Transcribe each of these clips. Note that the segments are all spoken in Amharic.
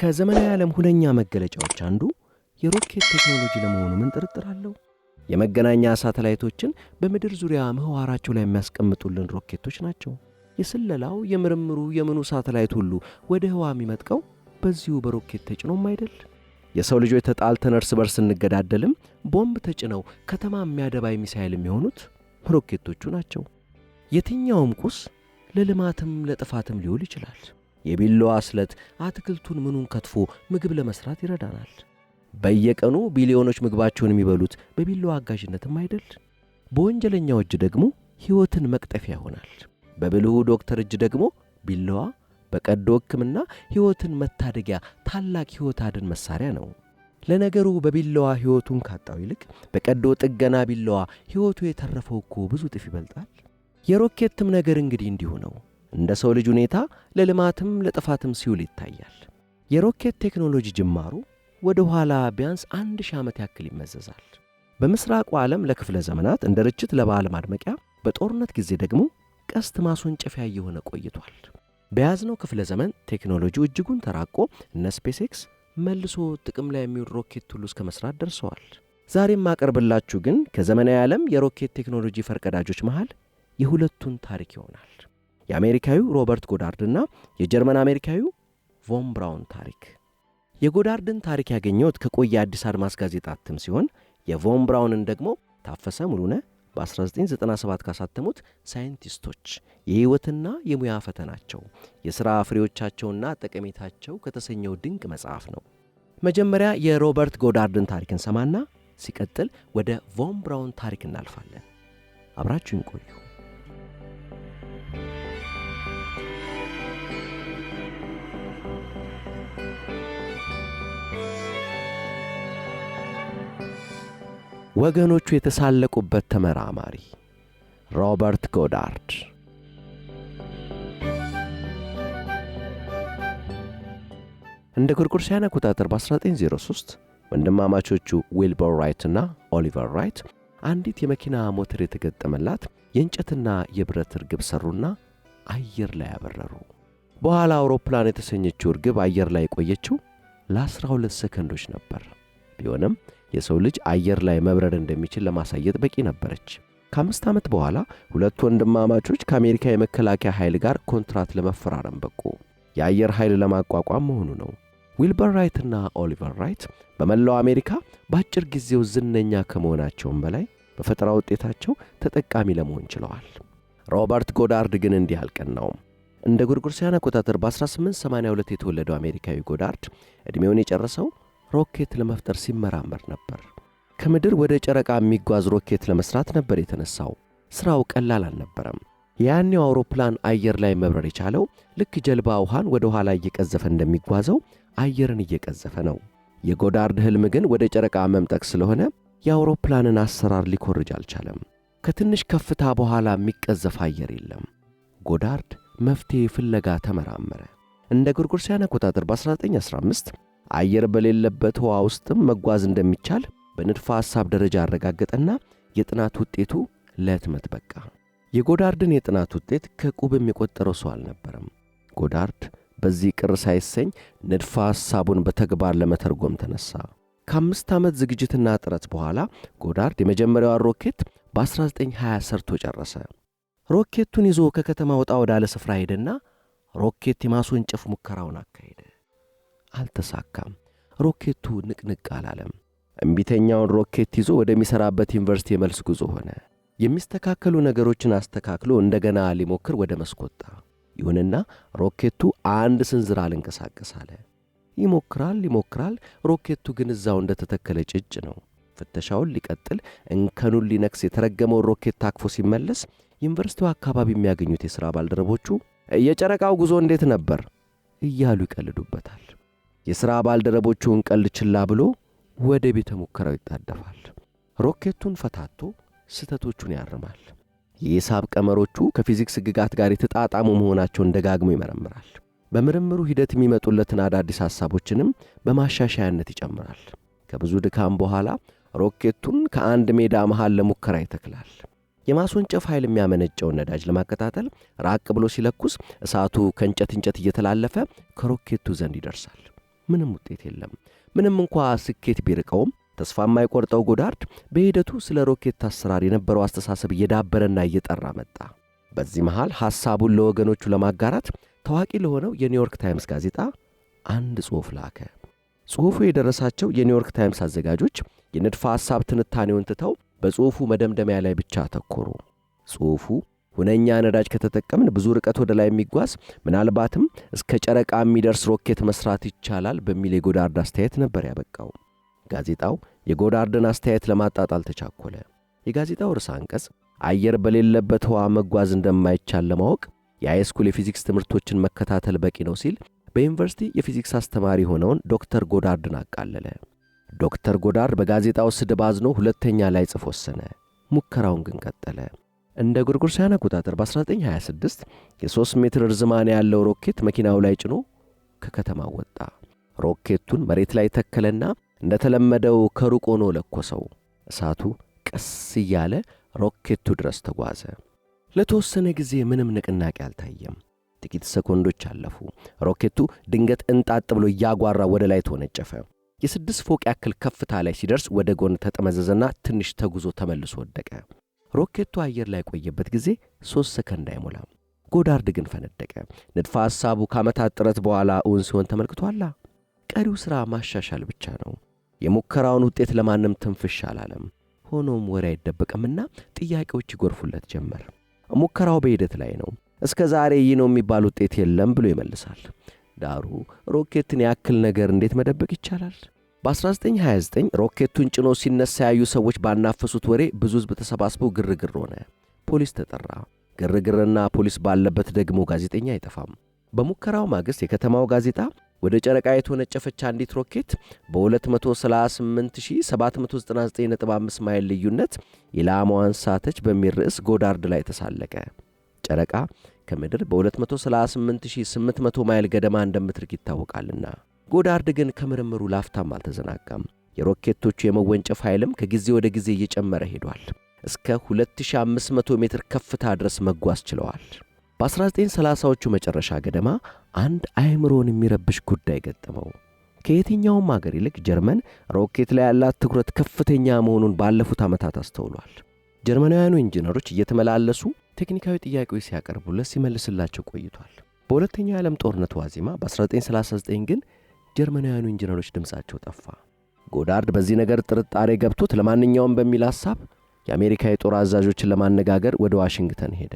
ከዘመናዊ ዓለም ሁነኛ መገለጫዎች አንዱ የሮኬት ቴክኖሎጂ ለመሆኑ ምን ጥርጥር አለው? የመገናኛ ሳተላይቶችን በምድር ዙሪያ ምህዋራቸው ላይ የሚያስቀምጡልን ሮኬቶች ናቸው። የስለላው የምርምሩ የምኑ ሳተላይት ሁሉ ወደ ህዋ የሚመጥቀው በዚሁ በሮኬት ተጭኖም አይደል? የሰው ልጆች ተጣልተን እርስ በርስ እንገዳደልም ቦምብ ተጭነው ከተማ የሚያደባይ ሚሳኤል የሚሆኑት ሮኬቶቹ ናቸው። የትኛውም ቁስ ለልማትም ለጥፋትም ሊውል ይችላል። የቢላዋ ስለት አትክልቱን ምኑን ከትፎ ምግብ ለመስራት ይረዳናል። በየቀኑ ቢሊዮኖች ምግባቸውን የሚበሉት በቢላዋ አጋዥነትም አይደል? በወንጀለኛው እጅ ደግሞ ሕይወትን መቅጠፊያ ይሆናል። በብልሁ ዶክተር እጅ ደግሞ ቢላዋ በቀዶ ሕክምና ሕይወትን መታደጊያ ታላቅ ሕይወት አድን መሳሪያ ነው። ለነገሩ በቢላዋ ሕይወቱን ካጣው ይልቅ በቀዶ ጥገና ቢላዋ ሕይወቱ የተረፈው እኮ ብዙ ጥፍ ይበልጣል። የሮኬትም ነገር እንግዲህ እንዲሁ ነው። እንደ ሰው ልጅ ሁኔታ ለልማትም ለጥፋትም ሲውል ይታያል። የሮኬት ቴክኖሎጂ ጅማሩ ወደ ኋላ ቢያንስ 1000 ዓመት ያክል ይመዘዛል። በምስራቁ ዓለም ለክፍለ ዘመናት እንደ ርችት ለበዓል ማድመቂያ፣ በጦርነት ጊዜ ደግሞ ቀስት ማስወንጨፊያ እየሆነ ቆይቷል። በያዝነው ክፍለ ዘመን ቴክኖሎጂው እጅጉን ተራቆ እነ ስፔስኤክስ መልሶ ጥቅም ላይ የሚውል ሮኬት ሁሉ እስከ መስራት ደርሰዋል። ዛሬም ማቀርብላችሁ ግን ከዘመናዊ ዓለም የሮኬት ቴክኖሎጂ ፈርቀዳጆች መሃል የሁለቱን ታሪክ ይሆናል። የአሜሪካዊው ሮበርት ጎዳርድና የጀርመን አሜሪካዊው ቮን ብራውን ታሪክ። የጎዳርድን ታሪክ ያገኘሁት ከቆየ አዲስ አድማስ ጋዜጣ እትም ሲሆን የቮን ብራውንን ደግሞ ታፈሰ ሙሉነህ በ1997 ካሳተሙት ሳይንቲስቶች የሕይወትና የሙያ ፈተናቸው የሥራ ፍሬዎቻቸውና ጠቀሜታቸው ከተሰኘው ድንቅ መጽሐፍ ነው። መጀመሪያ የሮበርት ጎዳርድን ታሪክ እንሰማና ሲቀጥል ወደ ቮን ብራውን ታሪክ እናልፋለን። አብራችሁን ቆዩ። ወገኖቹ የተሳለቁበት ተመራማሪ ሮበርት ጎዳርድ። እንደ ጎርጎሮሳውያን አቆጣጠር በ1903 ወንድማማቾቹ ዊልበር ራይት እና ኦሊቨር ራይት አንዲት የመኪና ሞተር የተገጠመላት የእንጨትና የብረት ርግብ ሰሩና አየር ላይ ያበረሩ። በኋላ አውሮፕላን የተሰኘችው ርግብ አየር ላይ የቆየችው ለ12 ሰከንዶች ነበር። ቢሆንም የሰው ልጅ አየር ላይ መብረር እንደሚችል ለማሳየት በቂ ነበረች። ከ5 ዓመት በኋላ ሁለቱ ወንድማማቾች ከአሜሪካ የመከላከያ ኃይል ጋር ኮንትራት ለመፈራረም በቁ። የአየር ኃይል ለማቋቋም መሆኑ ነው። ዊልበር ራይት እና ኦሊቨር ራይት በመላው አሜሪካ በአጭር ጊዜው ዝነኛ ከመሆናቸውም በላይ በፈጠራ ውጤታቸው ተጠቃሚ ለመሆን ችለዋል። ሮበርት ጎዳርድ ግን እንዲህ አልቀናውም። እንደ ጎርጎሮሳውያን አቆጣጠር በ1882 የተወለደው አሜሪካዊ ጎዳርድ ዕድሜውን የጨረሰው ሮኬት ለመፍጠር ሲመራመር ነበር። ከምድር ወደ ጨረቃ የሚጓዝ ሮኬት ለመስራት ነበር የተነሳው። ስራው ቀላል አልነበረም። ያኔው አውሮፕላን አየር ላይ መብረር የቻለው ልክ ጀልባ ውሃን ወደ ኋላ እየቀዘፈ እንደሚጓዘው አየርን እየቀዘፈ ነው። የጎዳርድ ህልም ግን ወደ ጨረቃ መምጠቅ ስለሆነ የአውሮፕላንን አሰራር ሊኮርጅ አልቻለም። ከትንሽ ከፍታ በኋላ የሚቀዘፍ አየር የለም። ጎዳርድ መፍትሄ ፍለጋ ተመራመረ። እንደ ጎርጎሮሳውያን አቆጣጠር በ1915 አየር በሌለበት ህዋ ውስጥም መጓዝ እንደሚቻል በንድፈ ሐሳብ ደረጃ አረጋገጠና የጥናት ውጤቱ ለህትመት በቃ። የጎዳርድን የጥናት ውጤት ከቁብም የቆጠረው ሰው አልነበረም። ጎዳርድ በዚህ ቅር ሳይሰኝ ንድፈ ሐሳቡን በተግባር ለመተርጎም ተነሳ። ከ5 ዓመት ዝግጅትና ጥረት በኋላ ጎዳርድ የመጀመሪያውን ሮኬት በ1920 ሰርቶ ጨረሰ። ሮኬቱን ይዞ ከከተማ ወጣ ወዳለ ስፍራ ሄደና ሮኬት የማስወንጨፍ ሙከራውን አካሄደ። አልተሳካም። ሮኬቱ ንቅንቅ አላለም። እምቢተኛውን ሮኬት ይዞ ወደሚሰራበት ዩኒቨርሲቲ የመልስ ጉዞ ሆነ። የሚስተካከሉ ነገሮችን አስተካክሎ እንደገና ሊሞክር ወደ መስኮታ። ይሁንና ሮኬቱ አንድ ስንዝር አልንቀሳቀስ አለ። ይሞክራል። ሮኬቱ ግን እዛው እንደተተከለ ጭጭ ነው። ፍተሻውን ሊቀጥል እንከኑን ሊነክስ የተረገመው ሮኬት ታክፎ ሲመለስ ዩኒቨርሲቲው አካባቢ የሚያገኙት የሥራ ባልደረቦቹ የጨረቃው ጉዞ እንዴት ነበር እያሉ ይቀልዱበታል። የሥራ ባልደረቦቹን ቀልድ ችላ ብሎ ወደ ቤተ ሙከራው ይጣደፋል። ሮኬቱን ፈታቶ ስተቶቹን ያርማል። የሂሳብ ቀመሮቹ ከፊዚክስ ሕግጋት ጋር የተጣጣሙ መሆናቸውን ደጋግሞ ይመረምራል። በምርምሩ ሂደት የሚመጡለትን አዳዲስ ሐሳቦችንም በማሻሻያነት ይጨምራል። ከብዙ ድካም በኋላ ሮኬቱን ከአንድ ሜዳ መሃል ለሙከራ ይተክላል። የማስወንጨፍ ኃይል የሚያመነጨውን ነዳጅ ለማቀጣጠል ራቅ ብሎ ሲለኩስ እሳቱ ከእንጨት እየተላለፈ ከሮኬቱ ዘንድ ይደርሳል። ምንም ውጤት የለም። ምንም እንኳ ስኬት ቢርቀውም ተስፋ የማይቆርጠው ጎዳርድ በሂደቱ ስለ ሮኬት አሰራር የነበረው አስተሳሰብ እየዳበረና እየጠራ መጣ። በዚህ መሃል ሐሳቡን ለወገኖቹ ለማጋራት ታዋቂ ለሆነው የኒውዮርክ ታይምስ ጋዜጣ አንድ ጽሑፍ ላከ። ጽሑፉ የደረሳቸው የኒውዮርክ ታይምስ አዘጋጆች የንድፈ ሐሳብ ትንታኔውን ትተው በጽሑፉ መደምደሚያ ላይ ብቻ አተኮሩ። ጽሑፉ ሁነኛ ነዳጅ ከተጠቀምን ብዙ ርቀት ወደ ላይ የሚጓዝ ምናልባትም እስከ ጨረቃ የሚደርስ ሮኬት መስራት ይቻላል በሚል የጎዳርድ አስተያየት ነበር ያበቃው። ጋዜጣው የጎዳርድን አስተያየት ለማጣጣል ተቻኮለ። የጋዜጣው ርዕሰ አንቀጽ አየር በሌለበት ህዋ መጓዝ እንደማይቻል ለማወቅ የሃይስኩል የፊዚክስ ትምህርቶችን መከታተል በቂ ነው ሲል በዩኒቨርሲቲ የፊዚክስ አስተማሪ ሆነውን ዶክተር ጎዳርድን አቃለለ። ዶክተር ጎዳርድ በጋዜጣው ስድብ አዝኖ ሁለተኛ ላይ ጽፎ ወሰነ። ሙከራውን ግን ቀጠለ። እንደ ጎርጎሮሳውያን አቆጣጠር በ1926 የ3 ሜትር ርዝማኔ ያለው ሮኬት መኪናው ላይ ጭኖ ከከተማው ወጣ። ሮኬቱን መሬት ላይ ተከለና እንደተለመደው ከሩቅ ሆኖ ለኮሰው። እሳቱ ቀስ እያለ ሮኬቱ ድረስ ተጓዘ። ለተወሰነ ጊዜ ምንም ንቅናቄ አልታየም። ጥቂት ሰኮንዶች አለፉ። ሮኬቱ ድንገት እንጣጥ ብሎ እያጓራ ወደ ላይ ተወነጨፈ። የ6 ፎቅ ያክል ከፍታ ላይ ሲደርስ ወደ ጎን ተጠመዘዘና ትንሽ ተጉዞ ተመልሶ ወደቀ። ሮኬቱ አየር ላይ ቆየበት ጊዜ 3 ሰከንድ አይሞላም። ጎዳርድ ግን ፈነደቀ። ንድፈ ሐሳቡ ከዓመታት ጥረት በኋላ እውን ሲሆን ተመልክቷላ። ቀሪው ሥራ ማሻሻል ብቻ ነው። የሙከራውን ውጤት ለማንም ትንፍሽ አላለም። ሆኖም ወሬ አይደበቅምና ጥያቄዎች ይጎርፉለት ጀመር። ሙከራው በሂደት ላይ ነው። እስከ ዛሬ ይህ ነው የሚባል ውጤት የለም ብሎ ይመልሳል። ዳሩ ሮኬትን ያክል ነገር እንዴት መደበቅ ይቻላል? በ1929 ሮኬቱን ጭኖ ሲነሳ ያዩ ሰዎች ባናፈሱት ወሬ ብዙ ሕዝብ ተሰባስቦ ግርግር ሆነ። ፖሊስ ተጠራ። ግርግርና ፖሊስ ባለበት ደግሞ ጋዜጠኛ አይጠፋም። በሙከራው ማግስት የከተማው ጋዜጣ ወደ ጨረቃ የተወነጨፈች አንዲት ሮኬት በ238,799.5 ማይል ልዩነት ኢላማዋን ሳተች በሚል ርዕስ ጎዳርድ ላይ ተሳለቀ። ጨረቃ ከምድር በ238,800 ማይል ገደማ እንደምትርቅ ይታወቃልና። ጎዳርድ ግን ከምርምሩ ላፍታም አልተዘናጋም። የሮኬቶቹ የመወንጨፍ ኃይልም ከጊዜ ወደ ጊዜ እየጨመረ ሄዷል። እስከ 2500 ሜትር ከፍታ ድረስ መጓዝ ችለዋል። በ1930ዎቹ መጨረሻ ገደማ አንድ አእምሮን የሚረብሽ ጉዳይ ገጠመው። ከየትኛውም አገር ይልቅ ጀርመን ሮኬት ላይ ያላት ትኩረት ከፍተኛ መሆኑን ባለፉት ዓመታት አስተውሏል። ጀርመናውያኑ ኢንጂነሮች እየተመላለሱ ቴክኒካዊ ጥያቄዎች ሲያቀርቡለት ሲመልስላቸው ቆይቷል። በሁለተኛው የዓለም ጦርነት ዋዜማ በ1939 ግን ጀርመናውያኑ ኢንጂነሮች ድምፃቸው ጠፋ። ጎዳርድ በዚህ ነገር ጥርጣሬ ገብቶት ለማንኛውም በሚል ሐሳብ የአሜሪካ የጦር አዛዦችን ለማነጋገር ወደ ዋሽንግተን ሄደ።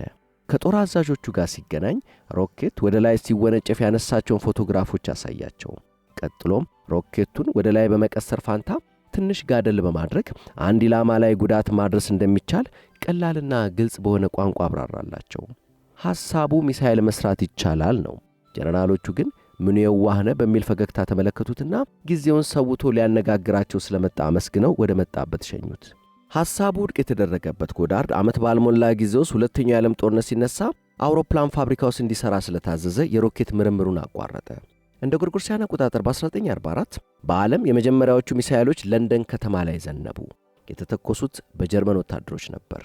ከጦር አዛዦቹ ጋር ሲገናኝ ሮኬት ወደ ላይ ሲወነጨፍ ያነሳቸውን ፎቶግራፎች አሳያቸው። ቀጥሎም ሮኬቱን ወደ ላይ በመቀሰር ፋንታ ትንሽ ጋደል በማድረግ አንድ ኢላማ ላይ ጉዳት ማድረስ እንደሚቻል ቀላልና ግልጽ በሆነ ቋንቋ አብራራላቸው። ሐሳቡ ሚሳኤል መስራት ይቻላል ነው። ጀነራሎቹ ግን ምን የዋህነ በሚል ፈገግታ ተመለከቱትና ጊዜውን ሰውቶ ሊያነጋግራቸው ስለመጣ አመስግነው ወደ መጣበት ሸኙት። ሐሳቡ ውድቅ የተደረገበት ጎዳርድ ዓመት ባልሞላ ጊዜ ውስጥ ሁለተኛው የዓለም ጦርነት ሲነሳ አውሮፕላን ፋብሪካ ውስጥ እንዲሠራ ስለታዘዘ የሮኬት ምርምሩን አቋረጠ። እንደ ጎርጎሮሳውያን አቆጣጠር በ1944 በዓለም የመጀመሪያዎቹ ሚሳኤሎች ለንደን ከተማ ላይ ዘነቡ። የተተኮሱት በጀርመን ወታደሮች ነበር።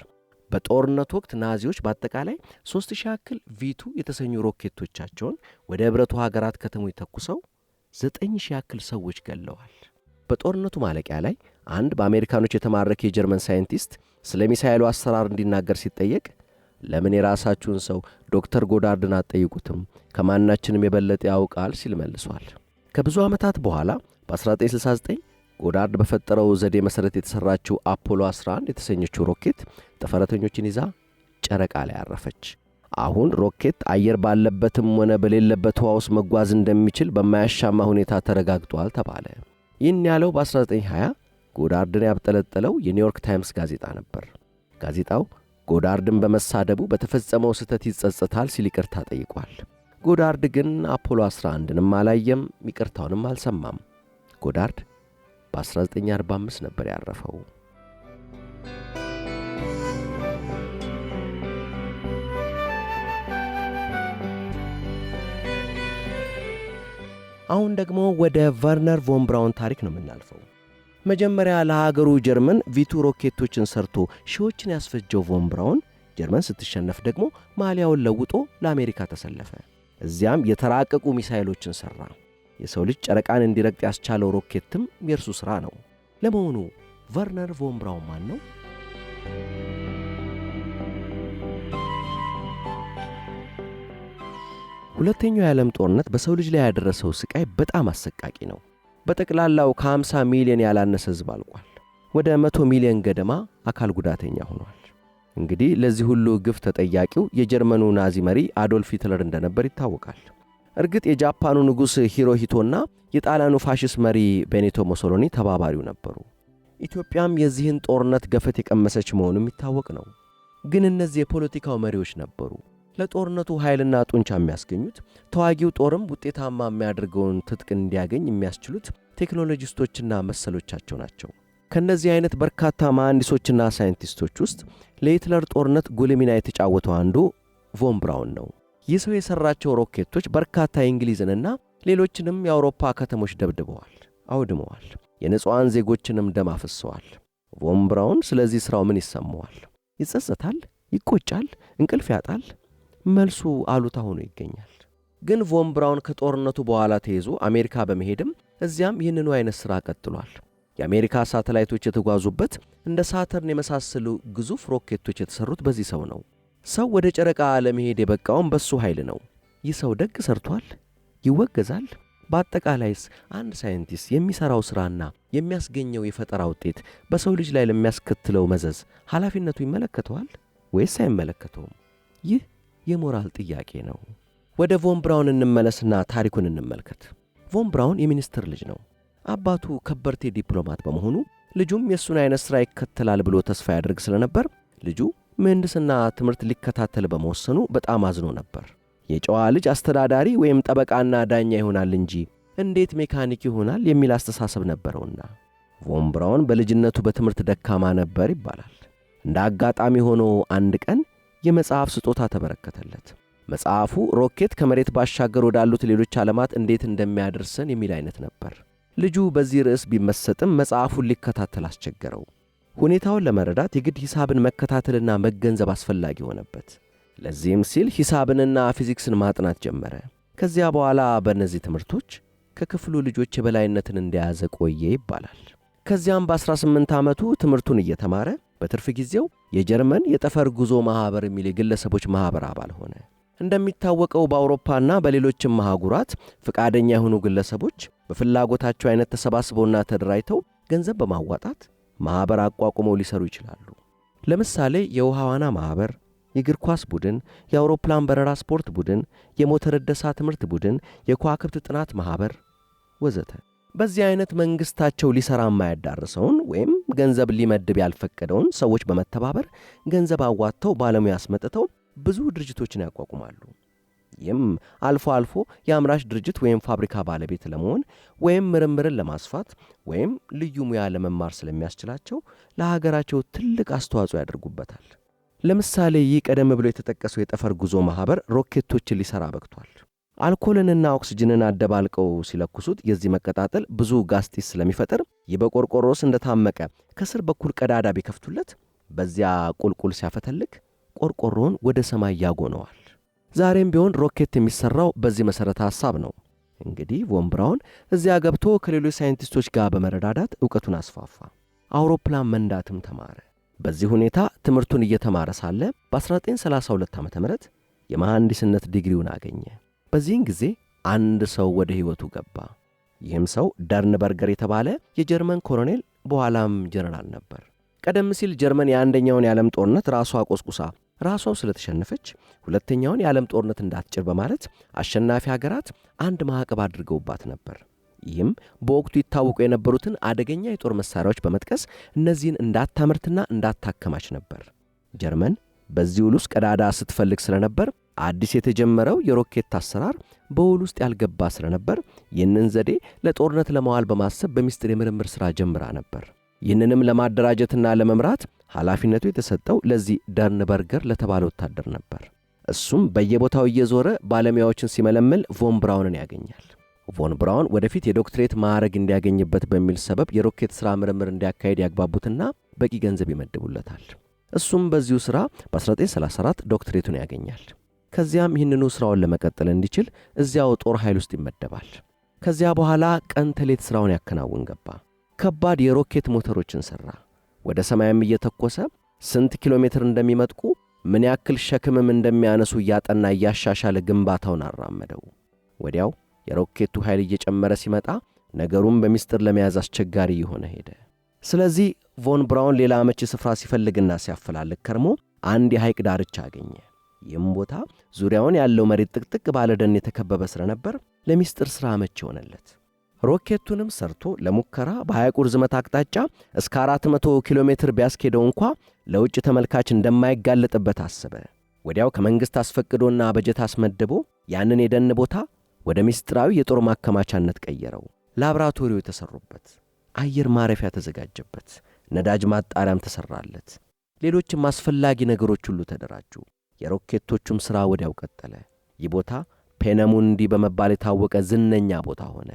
በጦርነት ወቅት ናዚዎች በአጠቃላይ 3000 ያክል ቪቱ የተሰኙ ሮኬቶቻቸውን ወደ ኅብረቱ ሀገራት ከተሞች ተኩሰው 9000 ያክል ሰዎች ገለዋል። በጦርነቱ ማለቂያ ላይ አንድ በአሜሪካኖች የተማረከ የጀርመን ሳይንቲስት ስለ ሚሳኤሉ አሰራር እንዲናገር ሲጠየቅ ለምን የራሳችሁን ሰው ዶክተር ጎዳርድን አትጠይቁትም? ከማናችንም የበለጠ ያውቃል ሲል መልሷል። ከብዙ ዓመታት በኋላ በ1969 ጎዳርድ በፈጠረው ዘዴ መሠረት የተሠራችው አፖሎ 11 የተሰኘችው ሮኬት ጠፈረተኞችን ይዛ ጨረቃ ላይ አረፈች። አሁን ሮኬት አየር ባለበትም ሆነ በሌለበት ህዋ ውስጥ መጓዝ እንደሚችል በማያሻማ ሁኔታ ተረጋግጧል ተባለ። ይህን ያለው በ1920 ጎዳርድን ያብጠለጠለው የኒውዮርክ ታይምስ ጋዜጣ ነበር። ጋዜጣው ጎዳርድን በመሳደቡ በተፈጸመው ስህተት ይጸጸታል ሲል ይቅርታ ጠይቋል። ጎዳርድ ግን አፖሎ 11ንም አላየም፣ ይቅርታውንም አልሰማም። ጎዳርድ በ1945 ነበር ያረፈው። አሁን ደግሞ ወደ ቨርነር ቮን ብራውን ታሪክ ነው የምናልፈው። መጀመሪያ ለሀገሩ ጀርመን ቪቱ ሮኬቶችን ሰርቶ ሺዎችን ያስፈጀው ቮን ብራውን ጀርመን ስትሸነፍ ደግሞ ማሊያውን ለውጦ ለአሜሪካ ተሰለፈ። እዚያም የተራቀቁ ሚሳኤሎችን ሠራ። የሰው ልጅ ጨረቃን እንዲረግጥ ያስቻለው ሮኬትም የእርሱ ሥራ ነው። ለመሆኑ ቨርነር ቮን ብራውን ማን ነው? ሁለተኛው የዓለም ጦርነት በሰው ልጅ ላይ ያደረሰው ስቃይ በጣም አሰቃቂ ነው። በጠቅላላው ከ50 ሚሊዮን ያላነሰ ሕዝብ አልቋል። ወደ 100 ሚሊዮን ገደማ አካል ጉዳተኛ ሆኗል። እንግዲህ ለዚህ ሁሉ ግፍ ተጠያቂው የጀርመኑ ናዚ መሪ አዶልፍ ሂትለር እንደነበር ይታወቃል። እርግጥ የጃፓኑ ንጉሥ ሂሮሂቶና የጣሊያኑ ፋሽስት መሪ ቤኒቶ ሙሶሎኒ ተባባሪው ነበሩ። ኢትዮጵያም የዚህን ጦርነት ገፈት የቀመሰች መሆኑም የሚታወቅ ነው። ግን እነዚህ የፖለቲካው መሪዎች ነበሩ ለጦርነቱ ኃይልና ጡንቻ የሚያስገኙት፣ ተዋጊው ጦርም ውጤታማ የሚያደርገውን ትጥቅ እንዲያገኝ የሚያስችሉት ቴክኖሎጂስቶችና መሰሎቻቸው ናቸው። ከነዚህ አይነት በርካታ መሐንዲሶችና ሳይንቲስቶች ውስጥ ለሂትለር ጦርነት ጉልህ ሚና የተጫወተው አንዱ ቮን ብራውን ነው። ይህ ሰው የሠራቸው ሮኬቶች በርካታ የእንግሊዝንና ሌሎችንም የአውሮፓ ከተሞች ደብድበዋል፣ አውድመዋል፣ የንጹሐን ዜጎችንም ደም አፍስሰዋል። ቮን ብራውን ስለዚህ ሥራው ምን ይሰማዋል? ይጸጸታል? ይቆጫል? እንቅልፍ ያጣል? መልሱ አሉታ ሆኖ ይገኛል። ግን ቮን ብራውን ከጦርነቱ በኋላ ተይዞ አሜሪካ በመሄድም እዚያም ይህንኑ አይነት ሥራ ቀጥሏል። የአሜሪካ ሳተላይቶች የተጓዙበት እንደ ሳተርን የመሳሰሉ ግዙፍ ሮኬቶች የተሠሩት በዚህ ሰው ነው። ሰው ወደ ጨረቃ ለመሄድ የበቃውን በሱ ኃይል ነው። ይህ ሰው ደግ ሰርቷል? ይወገዛል? በአጠቃላይስ አንድ ሳይንቲስት የሚሠራው ሥራና የሚያስገኘው የፈጠራ ውጤት በሰው ልጅ ላይ ለሚያስከትለው መዘዝ ኃላፊነቱ ይመለከተዋል ወይስ አይመለከተውም? ይህ የሞራል ጥያቄ ነው። ወደ ቮን ብራውን እንመለስና ታሪኩን እንመልከት። ቮን ብራውን የሚኒስትር ልጅ ነው። አባቱ ከበርቴ ዲፕሎማት በመሆኑ ልጁም የእሱን አይነት ሥራ ይከተላል ብሎ ተስፋ ያደርግ ስለነበር ልጁ ምህንድስና ትምህርት ሊከታተል በመወሰኑ በጣም አዝኖ ነበር። የጨዋ ልጅ አስተዳዳሪ ወይም ጠበቃና ዳኛ ይሆናል እንጂ እንዴት ሜካኒክ ይሆናል የሚል አስተሳሰብ ነበረውና። ቮን ብራውን በልጅነቱ በትምህርት ደካማ ነበር ይባላል። እንደ አጋጣሚ ሆኖ አንድ ቀን የመጽሐፍ ስጦታ ተበረከተለት። መጽሐፉ ሮኬት ከመሬት ባሻገር ወዳሉት ሌሎች ዓለማት እንዴት እንደሚያደርሰን የሚል አይነት ነበር። ልጁ በዚህ ርዕስ ቢመሰጥም መጽሐፉን ሊከታተል አስቸገረው። ሁኔታውን ለመረዳት የግድ ሂሳብን መከታተልና መገንዘብ አስፈላጊ ሆነበት። ለዚህም ሲል ሂሳብንና ፊዚክስን ማጥናት ጀመረ። ከዚያ በኋላ በእነዚህ ትምህርቶች ከክፍሉ ልጆች የበላይነትን እንደያዘ ቆየ ይባላል። ከዚያም በ18 ዓመቱ ትምህርቱን እየተማረ በትርፍ ጊዜው የጀርመን የጠፈር ጉዞ ማኅበር የሚል የግለሰቦች ማኅበር አባል ሆነ። እንደሚታወቀው በአውሮፓና በሌሎችም አህጉራት ፈቃደኛ የሆኑ ግለሰቦች በፍላጎታቸው አይነት ተሰባስበውና ተደራጅተው ገንዘብ በማዋጣት ማኅበር አቋቁመው ሊሰሩ ይችላሉ። ለምሳሌ የውሃ ዋና ማኅበር፣ የእግር ኳስ ቡድን፣ የአውሮፕላን በረራ ስፖርት ቡድን፣ የሞተር ዕደሳ ትምህርት ቡድን፣ የከዋክብት ጥናት ማኅበር ወዘተ። በዚህ አይነት መንግሥታቸው ሊሠራ የማያዳርሰውን ወይም ገንዘብ ሊመድብ ያልፈቀደውን ሰዎች በመተባበር ገንዘብ አዋጥተው ባለሙያ አስመጥተው ብዙ ድርጅቶችን ያቋቁማሉ። ይህም አልፎ አልፎ የአምራች ድርጅት ወይም ፋብሪካ ባለቤት ለመሆን ወይም ምርምርን ለማስፋት ወይም ልዩ ሙያ ለመማር ስለሚያስችላቸው ለሀገራቸው ትልቅ አስተዋጽኦ ያደርጉበታል። ለምሳሌ ይህ ቀደም ብሎ የተጠቀሰው የጠፈር ጉዞ ማኅበር ሮኬቶችን ሊሠራ በቅቷል። አልኮልንና ኦክስጅንን አደባልቀው ሲለኩሱት የዚህ መቀጣጠል ብዙ ጋዝ ጢስ ስለሚፈጥር ይህ በቆርቆሮስ እንደታመቀ ከስር በኩል ቀዳዳ ቢከፍቱለት በዚያ ቁልቁል ሲያፈተልክ ቆርቆሮውን ወደ ሰማይ ያጎነዋል። ዛሬም ቢሆን ሮኬት የሚሠራው በዚህ መሠረተ ሐሳብ ነው። እንግዲህ ቮን ብራውን እዚያ ገብቶ ከሌሎች ሳይንቲስቶች ጋር በመረዳዳት ዕውቀቱን አስፋፋ። አውሮፕላን መንዳትም ተማረ። በዚህ ሁኔታ ትምህርቱን እየተማረ ሳለ በ1932 ዓ.ም የመሐንዲስነት ዲግሪውን አገኘ። በዚህን ጊዜ አንድ ሰው ወደ ሕይወቱ ገባ። ይህም ሰው ደርንበርገር የተባለ የጀርመን ኮሎኔል በኋላም ጀነራል ነበር። ቀደም ሲል ጀርመን የአንደኛውን የዓለም ጦርነት ራሷ ቆስቁሳ ራሷው ስለተሸነፈች ሁለተኛውን የዓለም ጦርነት እንዳትጭር በማለት አሸናፊ ሀገራት አንድ ማዕቀብ አድርገውባት ነበር። ይህም በወቅቱ ይታወቁ የነበሩትን አደገኛ የጦር መሳሪያዎች በመጥቀስ እነዚህን እንዳታመርትና እንዳታከማች ነበር። ጀርመን በዚህ ውል ውስጥ ቀዳዳ ስትፈልግ ስለነበር አዲስ የተጀመረው የሮኬት አሰራር በውል ውስጥ ያልገባ ስለነበር ይህንን ዘዴ ለጦርነት ለማዋል በማሰብ በሚስጥር የምርምር ሥራ ጀምራ ነበር። ይህንንም ለማደራጀትና ለመምራት ኃላፊነቱ የተሰጠው ለዚህ ደርንበርገር ለተባለ ወታደር ነበር። እሱም በየቦታው እየዞረ ባለሙያዎችን ሲመለምል ቮን ብራውንን ያገኛል። ቮን ብራውን ወደፊት የዶክትሬት ማዕረግ እንዲያገኝበት በሚል ሰበብ የሮኬት ሥራ ምርምር እንዲያካሄድ ያግባቡትና በቂ ገንዘብ ይመድቡለታል። እሱም በዚሁ ሥራ በ1934 ዶክትሬቱን ያገኛል። ከዚያም ይህንኑ ሥራውን ለመቀጠል እንዲችል እዚያው ጦር ኃይል ውስጥ ይመደባል። ከዚያ በኋላ ቀን ተሌት ሥራውን ያከናውን ገባ። ከባድ የሮኬት ሞተሮችን ሠራ። ወደ ሰማይም እየተኮሰ ስንት ኪሎ ሜትር እንደሚመጥቁ ምን ያክል ሸክምም እንደሚያነሱ እያጠና እያሻሻለ ግንባታውን አራመደው። ወዲያው የሮኬቱ ኃይል እየጨመረ ሲመጣ ነገሩን በሚስጥር ለመያዝ አስቸጋሪ የሆነ ሄደ። ስለዚህ ቮን ብራውን ሌላ አመቺ ስፍራ ሲፈልግና ሲያፈላልግ ከርሞ አንድ የሐይቅ ዳርቻ አገኘ። ይህም ቦታ ዙሪያውን ያለው መሬት ጥቅጥቅ ባለ ደን የተከበበ ስለነበር ለሚስጥር ሥራ አመቺ ሆነለት። ሮኬቱንም ሰርቶ ለሙከራ በሐይቁ ርዝመት አቅጣጫ እስከ 400 ኪሎ ሜትር ቢያስኬደው እንኳ ለውጭ ተመልካች እንደማይጋለጥበት አሰበ። ወዲያው ከመንግሥት አስፈቅዶና በጀት አስመድቦ ያንን የደን ቦታ ወደ ሚስጥራዊ የጦር ማከማቻነት ቀየረው። ላብራቶሪው የተሰሩበት፣ አየር ማረፊያ ተዘጋጀበት፣ ነዳጅ ማጣሪያም ተሰራለት። ሌሎችም አስፈላጊ ነገሮች ሁሉ ተደራጁ። የሮኬቶቹም ሥራ ወዲያው ቀጠለ። ይህ ቦታ ፔነሙንዲ በመባል የታወቀ ዝነኛ ቦታ ሆነ።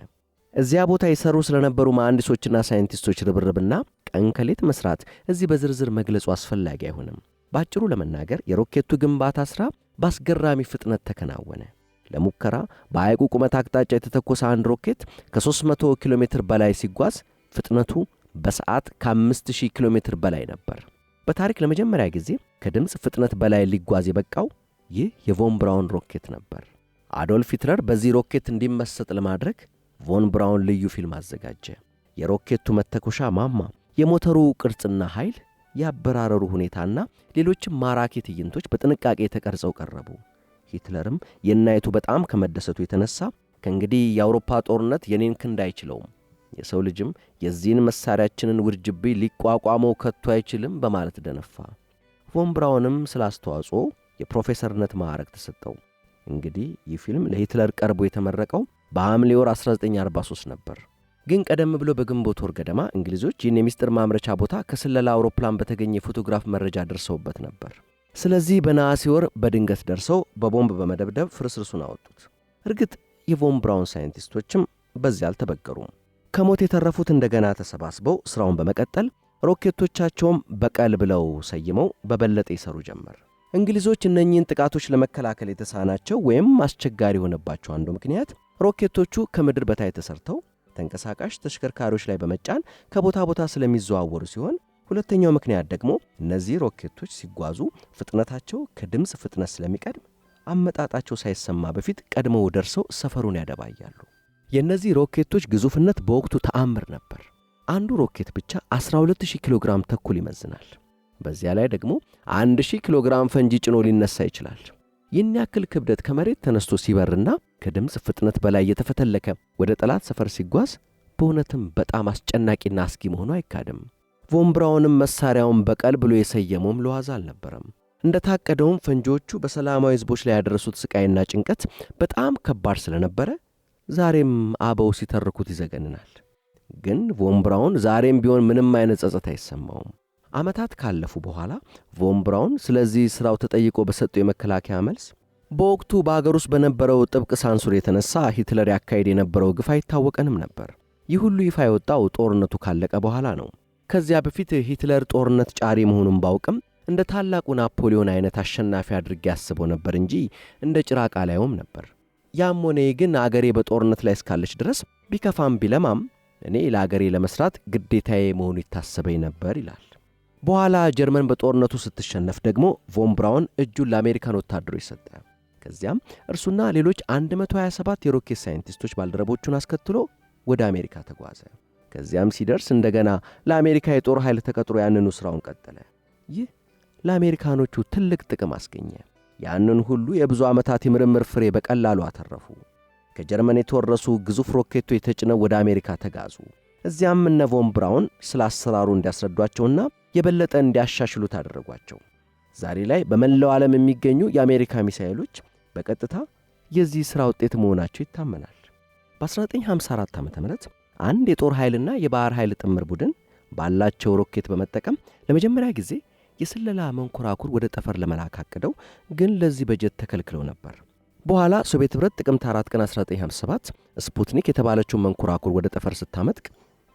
እዚያ ቦታ ይሰሩ ስለነበሩ መሐንዲሶችና ሳይንቲስቶች ርብርብና ቀን ከሌት መስራት እዚህ በዝርዝር መግለጹ አስፈላጊ አይሆንም። ባጭሩ ለመናገር የሮኬቱ ግንባታ ሥራ በአስገራሚ ፍጥነት ተከናወነ። ለሙከራ በሐይቁ ቁመት አቅጣጫ የተተኮሰ አንድ ሮኬት ከ300 ኪሎ ሜትር በላይ ሲጓዝ ፍጥነቱ በሰዓት ከ5000 ኪሎ ሜትር በላይ ነበር። በታሪክ ለመጀመሪያ ጊዜ ከድምፅ ፍጥነት በላይ ሊጓዝ የበቃው ይህ የቮን ብራውን ሮኬት ነበር። አዶልፍ ሂትለር በዚህ ሮኬት እንዲመሰጥ ለማድረግ ቮን ብራውን ልዩ ፊልም አዘጋጀ። የሮኬቱ መተኮሻ ማማ፣ የሞተሩ ቅርጽና ኃይል፣ የአበራረሩ ሁኔታና ሌሎችም ማራኪ ትዕይንቶች በጥንቃቄ ተቀርጸው ቀረቡ። ሂትለርም የናይቱ በጣም ከመደሰቱ የተነሳ ከእንግዲህ የአውሮፓ ጦርነት የኔን ክንድ አይችለውም፣ የሰው ልጅም የዚህን መሳሪያችንን ውርጅብኝ ሊቋቋመው ከቶ አይችልም በማለት ደነፋ። ቮን ብራውንም ስለ አስተዋጽኦ የፕሮፌሰርነት ማዕረግ ተሰጠው። እንግዲህ ይህ ፊልም ለሂትለር ቀርቦ የተመረቀው በሐምሌ ወር 1943 ነበር። ግን ቀደም ብሎ በግንቦት ወር ገደማ እንግሊዞች ይህን የሚስጥር ማምረቻ ቦታ ከስለላ አውሮፕላን በተገኘ የፎቶግራፍ መረጃ ደርሰውበት ነበር። ስለዚህ በነሐሴ ወር በድንገት ደርሰው በቦምብ በመደብደብ ፍርስርሱን አወጡት። እርግጥ የቮን ብራውን ሳይንቲስቶችም በዚያ አልተበገሩም። ከሞት የተረፉት እንደገና ተሰባስበው ሥራውን በመቀጠል ሮኬቶቻቸውም በቀል ብለው ሰይመው በበለጠ ይሰሩ ጀመር። እንግሊዞች እነኚህን ጥቃቶች ለመከላከል የተሳናቸው ወይም አስቸጋሪ የሆነባቸው አንዱ ምክንያት ሮኬቶቹ ከምድር በታይ ተሰርተው ተንቀሳቃሽ ተሽከርካሪዎች ላይ በመጫን ከቦታ ቦታ ስለሚዘዋወሩ ሲሆን፣ ሁለተኛው ምክንያት ደግሞ እነዚህ ሮኬቶች ሲጓዙ ፍጥነታቸው ከድምፅ ፍጥነት ስለሚቀድም አመጣጣቸው ሳይሰማ በፊት ቀድመው ደርሰው ሰፈሩን ያደባያሉ። የእነዚህ ሮኬቶች ግዙፍነት በወቅቱ ተአምር ነበር። አንዱ ሮኬት ብቻ 12000 ኪሎ ግራም ተኩል ይመዝናል። በዚያ ላይ ደግሞ 1000 ኪሎ ግራም ፈንጂ ጭኖ ሊነሳ ይችላል። ይህን ያክል ክብደት ከመሬት ተነስቶ ሲበርና ከድምፅ ፍጥነት በላይ የተፈተለከ ወደ ጠላት ሰፈር ሲጓዝ በእውነትም በጣም አስጨናቂና አስጊ መሆኑ አይካድም። ቮን ብራውንም መሳሪያውን በቀል ብሎ የሰየመውም ለዋዛ አልነበረም። እንደታቀደውም ፈንጂዎቹ በሰላማዊ ሕዝቦች ላይ ያደረሱት ስቃይና ጭንቀት በጣም ከባድ ስለነበረ ዛሬም አበው ሲተርኩት ይዘገንናል። ግን ቮን ብራውን ዛሬም ቢሆን ምንም አይነት ጸጸት አይሰማውም። ዓመታት ካለፉ በኋላ ቮን ብራውን ስለዚህ ሥራው ተጠይቆ በሰጠው የመከላከያ መልስ በወቅቱ በአገር ውስጥ በነበረው ጥብቅ ሳንሱር የተነሳ ሂትለር ያካሄድ የነበረው ግፍ አይታወቀንም ነበር። ይህ ሁሉ ይፋ የወጣው ጦርነቱ ካለቀ በኋላ ነው። ከዚያ በፊት ሂትለር ጦርነት ጫሪ መሆኑን ባውቅም እንደ ታላቁ ናፖሊዮን አይነት አሸናፊ አድርጌ ያስበው ነበር እንጂ እንደ ጭራቅ አላየውም ነበር። ያም ሆነ ግን አገሬ በጦርነት ላይ እስካለች ድረስ ቢከፋም ቢለማም እኔ ለአገሬ ለመስራት ግዴታዬ መሆኑ ይታሰበኝ ነበር ይላል። በኋላ ጀርመን በጦርነቱ ስትሸነፍ ደግሞ ቮን ብራውን እጁን ለአሜሪካን ወታደሮች ሰጠ። ከዚያም እርሱና ሌሎች 127 የሮኬት ሳይንቲስቶች ባልደረቦቹን አስከትሎ ወደ አሜሪካ ተጓዘ። ከዚያም ሲደርስ እንደገና ለአሜሪካ የጦር ኃይል ተቀጥሮ ያንኑ ሥራውን ቀጠለ። ይህ ለአሜሪካኖቹ ትልቅ ጥቅም አስገኘ። ያንን ሁሉ የብዙ ዓመታት የምርምር ፍሬ በቀላሉ አተረፉ። ከጀርመን የተወረሱ ግዙፍ ሮኬቶች ተጭነው ወደ አሜሪካ ተጋዙ። እዚያም እነ ቮን ብራውን ስለ አሰራሩ እንዲያስረዷቸውና የበለጠ እንዲያሻሽሉት አደረጓቸው። ዛሬ ላይ በመላው ዓለም የሚገኙ የአሜሪካ ሚሳኤሎች በቀጥታ የዚህ ሥራ ውጤት መሆናቸው ይታመናል። በ1954 ዓ.ም አንድ የጦር ኃይልና የባህር ኃይል ጥምር ቡድን ባላቸው ሮኬት በመጠቀም ለመጀመሪያ ጊዜ የስለላ መንኮራኩር ወደ ጠፈር ለመላክ አቅደው ግን ለዚህ በጀት ተከልክለው ነበር። በኋላ ሶቪየት ኅብረት ጥቅምት 4 ቀን 1957 ስፑትኒክ የተባለችው መንኮራኩር ወደ ጠፈር ስታመጥቅ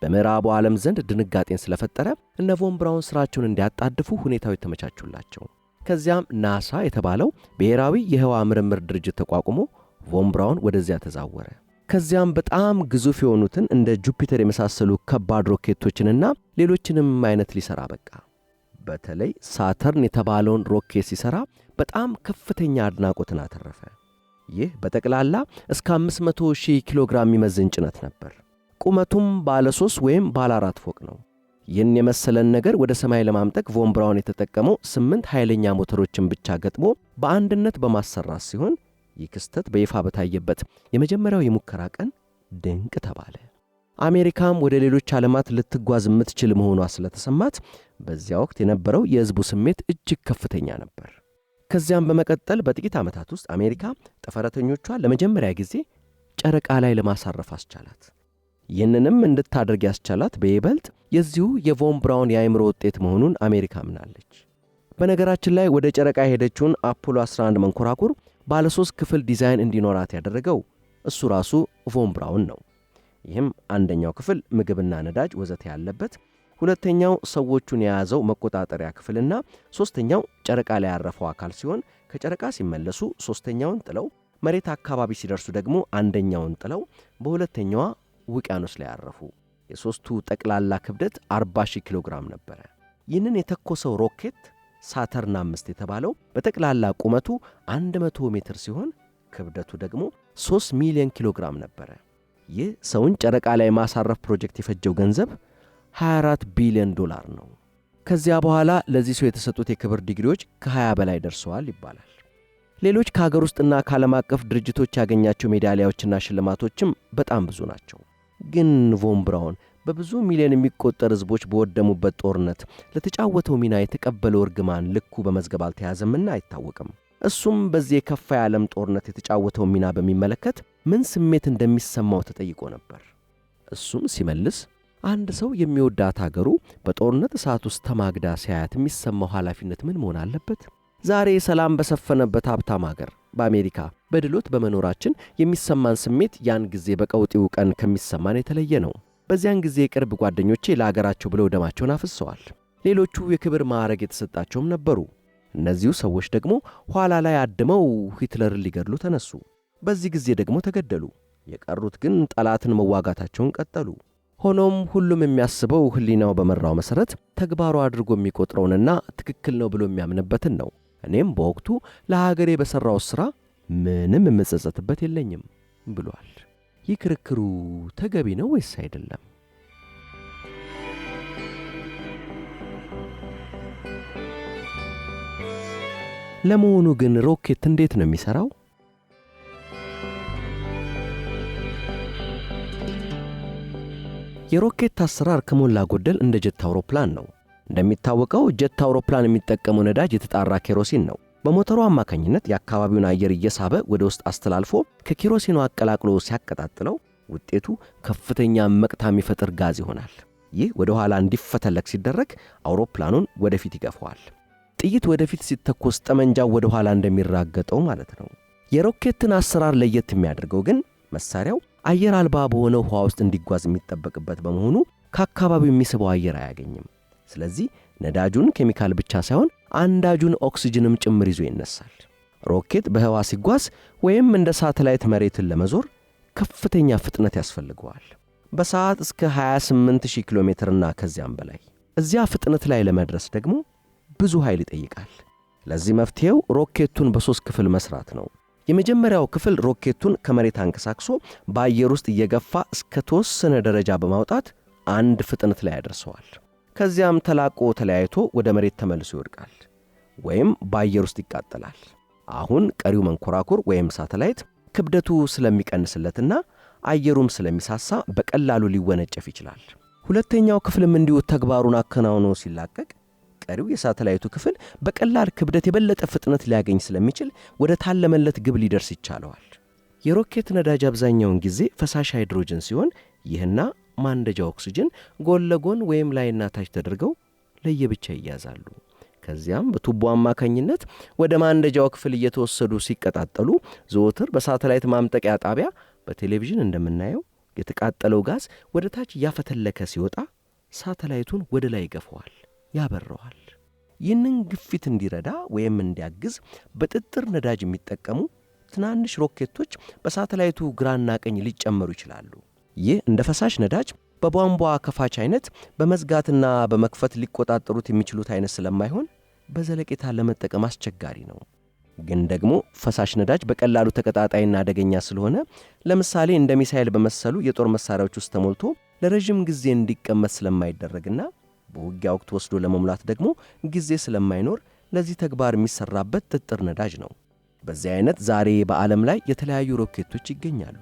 በምዕራቡ ዓለም ዘንድ ድንጋጤን ስለፈጠረ እነ ቮን ብራውን ሥራቸውን እንዲያጣድፉ ሁኔታዎች ተመቻቹላቸው። ከዚያም ናሳ የተባለው ብሔራዊ የህዋ ምርምር ድርጅት ተቋቁሞ ቮን ብራውን ወደዚያ ተዛወረ። ከዚያም በጣም ግዙፍ የሆኑትን እንደ ጁፒተር የመሳሰሉ ከባድ ሮኬቶችንና ሌሎችንም አይነት ሊሰራ በቃ። በተለይ ሳተርን የተባለውን ሮኬት ሲሰራ በጣም ከፍተኛ አድናቆትን አተረፈ። ይህ በጠቅላላ እስከ 500,000 ኪሎ ግራም የሚመዝን ጭነት ነበር። ቁመቱም ባለ 3 ወይም ባለ 4 ፎቅ ነው። ይህን የመሰለን ነገር ወደ ሰማይ ለማምጠቅ ቮን ብራውን የተጠቀመው 8 ኃይለኛ ሞተሮችን ብቻ ገጥሞ በአንድነት በማሰራት ሲሆን ይህ ክስተት በይፋ በታየበት የመጀመሪያው የሙከራ ቀን ድንቅ ተባለ። አሜሪካም ወደ ሌሎች ዓለማት ልትጓዝ የምትችል መሆኗ ስለተሰማት በዚያ ወቅት የነበረው የሕዝቡ ስሜት እጅግ ከፍተኛ ነበር። ከዚያም በመቀጠል በጥቂት ዓመታት ውስጥ አሜሪካ ጠፈረተኞቿን ለመጀመሪያ ጊዜ ጨረቃ ላይ ለማሳረፍ አስቻላት። ይህንንም እንድታደርግ ያስቻላት በይበልጥ የዚሁ የቮን ብራውን የአእምሮ ውጤት መሆኑን አሜሪካ አምናለች። በነገራችን ላይ ወደ ጨረቃ የሄደችውን አፖሎ 11 መንኮራኩር ባለ 3 ክፍል ዲዛይን እንዲኖራት ያደረገው እሱ ራሱ ቮን ብራውን ነው። ይህም አንደኛው ክፍል ምግብና ነዳጅ ወዘተ ያለበት፣ ሁለተኛው ሰዎቹን የያዘው መቆጣጠሪያ ክፍልና ሶስተኛው ጨረቃ ላይ ያረፈው አካል ሲሆን ከጨረቃ ሲመለሱ ሶስተኛውን ጥለው መሬት አካባቢ ሲደርሱ ደግሞ አንደኛውን ጥለው በሁለተኛዋ ውቅያኖስ ላይ ያረፉ። የሶስቱ ጠቅላላ ክብደት 40,000 ኪሎ ግራም ነበረ። ይህንን የተኮሰው ሮኬት ሳተርን 5 የተባለው በጠቅላላ ቁመቱ 100 ሜትር ሲሆን ክብደቱ ደግሞ 3 ሚሊዮን ኪሎ ግራም ነበረ። ይህ ሰውን ጨረቃ ላይ ማሳረፍ ፕሮጀክት የፈጀው ገንዘብ $24 ቢሊዮን ነው። ከዚያ በኋላ ለዚህ ሰው የተሰጡት የክብር ዲግሪዎች ከ20 በላይ ደርሰዋል ይባላል። ሌሎች ከሀገር ውስጥና ከዓለም አቀፍ ድርጅቶች ያገኛቸው ሜዳሊያዎችና ሽልማቶችም በጣም ብዙ ናቸው። ግን ቮን ብራውን በብዙ ሚሊዮን የሚቆጠር ሕዝቦች በወደሙበት ጦርነት ለተጫወተው ሚና የተቀበለው እርግማን ልኩ በመዝገብ አልተያዘምና አይታወቅም። እሱም በዚህ የከፋ የዓለም ጦርነት የተጫወተው ሚና በሚመለከት ምን ስሜት እንደሚሰማው ተጠይቆ ነበር። እሱም ሲመልስ አንድ ሰው የሚወዳት አገሩ በጦርነት እሳት ውስጥ ተማግዳ ሲያያት የሚሰማው ኃላፊነት ምን መሆን አለበት? ዛሬ ሰላም በሰፈነበት ሀብታም አገር በአሜሪካ በድሎት በመኖራችን የሚሰማን ስሜት ያን ጊዜ በቀውጢው ቀን ከሚሰማን የተለየ ነው። በዚያን ጊዜ የቅርብ ጓደኞቼ ለአገራቸው ብለው ደማቸውን አፍሰዋል። ሌሎቹ የክብር ማዕረግ የተሰጣቸውም ነበሩ። እነዚሁ ሰዎች ደግሞ ኋላ ላይ አድመው ሂትለርን ሊገድሉ ተነሱ። በዚህ ጊዜ ደግሞ ተገደሉ። የቀሩት ግን ጠላትን መዋጋታቸውን ቀጠሉ። ሆኖም ሁሉም የሚያስበው ሕሊናው በመራው መሠረት ተግባሩ አድርጎ የሚቆጥረውንና ትክክል ነው ብሎ የሚያምንበትን ነው። እኔም በወቅቱ ለሀገሬ በሠራው ሥራ ምንም የምጸጸትበት የለኝም ብሏል። ይህ ክርክሩ ተገቢ ነው ወይስ አይደለም? ለመሆኑ ግን ሮኬት እንዴት ነው የሚሠራው? የሮኬት አሰራር ከሞላ ጎደል እንደ ጀት አውሮፕላን ነው። እንደሚታወቀው ጀት አውሮፕላን የሚጠቀመው ነዳጅ የተጣራ ኬሮሲን ነው። በሞተሩ አማካኝነት የአካባቢውን አየር እየሳበ ወደ ውስጥ አስተላልፎ ከኬሮሲኑ አቀላቅሎ ሲያቀጣጥለው ውጤቱ ከፍተኛ መቅታ የሚፈጥር ጋዝ ይሆናል። ይህ ወደ ኋላ እንዲፈተለክ ሲደረግ አውሮፕላኑን ወደፊት ይገፋዋል። ጥይት ወደፊት ሲተኮስ ጠመንጃው ወደ ኋላ እንደሚራገጠው ማለት ነው። የሮኬትን አሰራር ለየት የሚያደርገው ግን መሳሪያው አየር አልባ በሆነ ውሃ ውስጥ እንዲጓዝ የሚጠበቅበት በመሆኑ ከአካባቢው የሚስበው አየር አያገኝም። ስለዚህ ነዳጁን ኬሚካል ብቻ ሳይሆን አንዳጁን ኦክሲጅንም ጭምር ይዞ ይነሳል። ሮኬት በህዋ ሲጓዝ ወይም እንደ ሳተላይት መሬትን ለመዞር ከፍተኛ ፍጥነት ያስፈልገዋል። በሰዓት እስከ 28,000 ኪሎ ሜትርና ከዚያም በላይ። እዚያ ፍጥነት ላይ ለመድረስ ደግሞ ብዙ ኃይል ይጠይቃል። ለዚህ መፍትሄው ሮኬቱን በ3 ክፍል መስራት ነው። የመጀመሪያው ክፍል ሮኬቱን ከመሬት አንቀሳቅሶ በአየር ውስጥ እየገፋ እስከ ተወሰነ ደረጃ በማውጣት አንድ ፍጥነት ላይ ያደርሰዋል። ከዚያም ተላቆ ተለያይቶ ወደ መሬት ተመልሶ ይወድቃል ወይም በአየር ውስጥ ይቃጠላል። አሁን ቀሪው መንኮራኩር ወይም ሳተላይት ክብደቱ ስለሚቀንስለትና አየሩም ስለሚሳሳ በቀላሉ ሊወነጨፍ ይችላል። ሁለተኛው ክፍልም እንዲሁ ተግባሩን አከናውኖ ሲላቀቅ ቀሪው የሳተላይቱ ክፍል በቀላል ክብደት የበለጠ ፍጥነት ሊያገኝ ስለሚችል ወደ ታለመለት ግብ ሊደርስ ይቻለዋል። የሮኬት ነዳጅ አብዛኛውን ጊዜ ፈሳሽ ሃይድሮጅን ሲሆን ይህና ማንደጃ ኦክሲጅን ጎን ለጎን ወይም ላይና ታች ተደርገው ለየብቻ ይያዛሉ። ከዚያም በቱቦ አማካኝነት ወደ ማንደጃው ክፍል እየተወሰዱ ሲቀጣጠሉ ዘወትር በሳተላይት ማምጠቂያ ጣቢያ በቴሌቪዥን እንደምናየው የተቃጠለው ጋዝ ወደ ታች እያፈተለከ ሲወጣ ሳተላይቱን ወደ ላይ ይገፋዋል፣ ያበረዋል። ይህንን ግፊት እንዲረዳ ወይም እንዲያግዝ በጥጥር ነዳጅ የሚጠቀሙ ትናንሽ ሮኬቶች በሳተላይቱ ግራና ቀኝ ሊጨመሩ ይችላሉ። ይህ እንደ ፈሳሽ ነዳጅ በቧንቧ ከፋች አይነት በመዝጋትና በመክፈት ሊቆጣጠሩት የሚችሉት አይነት ስለማይሆን በዘለቄታ ለመጠቀም አስቸጋሪ ነው። ግን ደግሞ ፈሳሽ ነዳጅ በቀላሉ ተቀጣጣይና አደገኛ ስለሆነ ለምሳሌ እንደ ሚሳኤል በመሰሉ የጦር መሳሪያዎች ውስጥ ተሞልቶ ለረጅም ጊዜ እንዲቀመጥ ስለማይደረግና በውጊያ ወቅት ወስዶ ለመሙላት ደግሞ ጊዜ ስለማይኖር ለዚህ ተግባር የሚሰራበት ጥጥር ነዳጅ ነው። በዚህ አይነት ዛሬ በዓለም ላይ የተለያዩ ሮኬቶች ይገኛሉ።